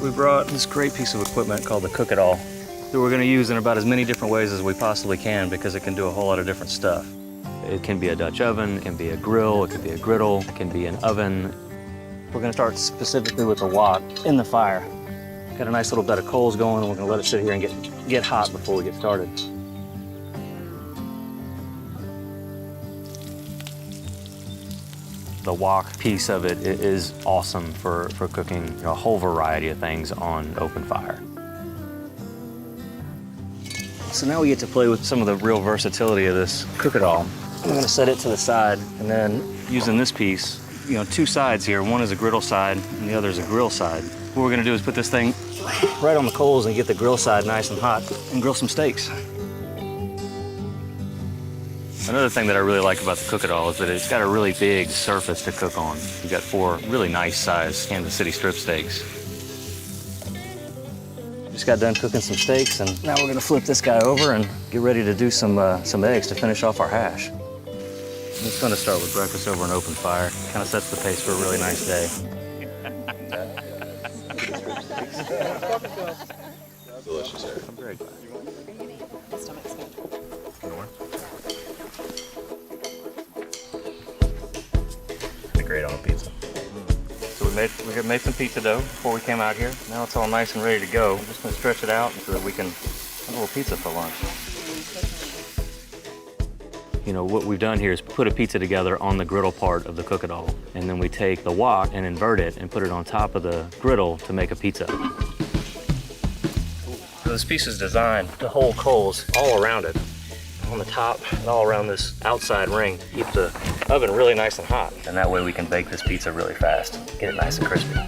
We brought this great piece of equipment called the Cook-It-All that we're going to use in about as many different ways as we possibly can because it can do a whole lot of different stuff. It can be a Dutch oven, it can be a grill, it can be a griddle, it can be an oven. We're going to start specifically with the wok in the fire. Got a nice little bed of coals going, and we're going to let it sit here and get hot before we get started. The wok piece of it is awesome for cooking a whole variety of things on open fire. So now we get to play with some of the real versatility of this Cook-It-All. I'm gonna set it to the side, and then using this piece, two sides here. One is a griddle side, and the other is a grill side. What we're gonna do is put this thing right on the coals and get the grill side nice and hot and grill some steaks. Another thing that I really like about the Cook-It-All is that it's got a really big surface to cook on. You've got 4 really nice sized Kansas City strip steaks. Just got done cooking some steaks, and now we're gonna flip this guy over and get ready to do some eggs to finish off our hash. I'm just gonna start with breakfast over an open fire. Kind of sets the pace for a really nice day. Delicious, Eric. I'm very glad. Great on a pizza. So we made some pizza dough before we came out here. Now it's all nice and ready to go. I'm just gonna stretch it out so that we can have a little pizza for lunch. What we've done here is put a pizza together on the griddle part of the Cook-It-All, and then we take the wok and invert it and put it on top of the griddle to make a pizza. So this piece is designed to hold coals all around it, on the top and all around this outside ring to keep the oven really nice and hot. And that way we can bake this pizza really fast, get it nice and crispy.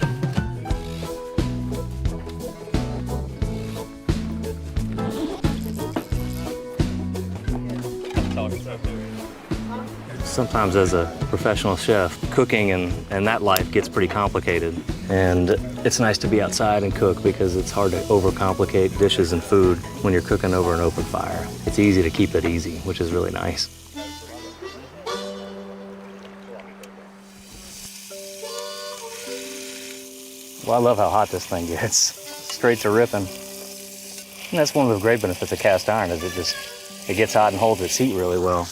Sometimes as a professional chef, cooking and that life gets pretty complicated. And it's nice to be outside and cook because it's hard to overcomplicate dishes and food when you're cooking over an open fire. It's easy to keep it easy, which is really nice. Well, I love how hot this thing gets. Straight to ripping. And that's one of the great benefits of cast iron is it gets hot and holds its heat really well.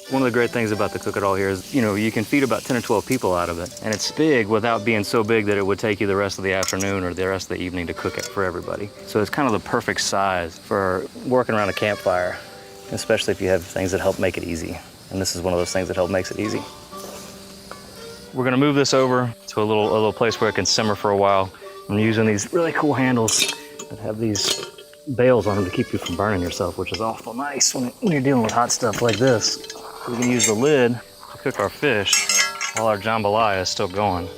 One of the great things about the Cook-It-All here is, you can feed about 10 or 12 people out of it. And it's big without being so big that it would take you the rest of the afternoon or the rest of the evening to cook it for everybody. So it's kind of the perfect size for working around a campfire, especially if you have things that help make it easy. And this is one of those things that help makes it easy. We're gonna move this over to a little place where it can simmer for a while. I'm using these really cool handles that have these bails on them to keep you from burning yourself, which is awful nice when you're dealing with hot stuff like this. We can use the lid to cook our fish while our jambalaya is still going.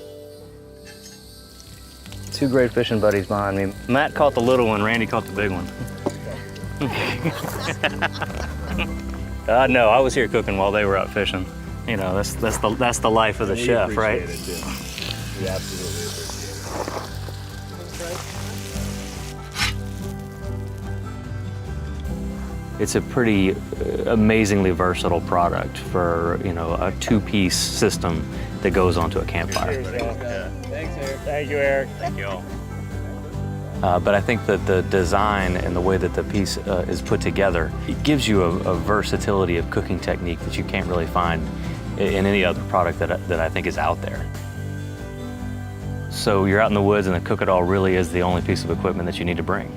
2 great fishing buddies behind me. Matt caught the little one, Randy caught the big one. No, I was here cooking while they were out fishing. That's the life of the chef, right? We absolutely appreciate it. It's a pretty amazingly versatile product for, a 2-piece system that goes onto a campfire. Thanks, Eric. Thank you, Eric. Thank you all. But I think that the design and the way that the piece is put together, it gives you a versatility of cooking technique that you can't really find in any other product that I think is out there. So you're out in the woods and the Cook-It-All really is the only piece of equipment that you need to bring.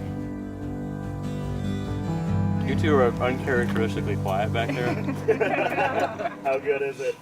You two are uncharacteristically quiet back there. How good is it?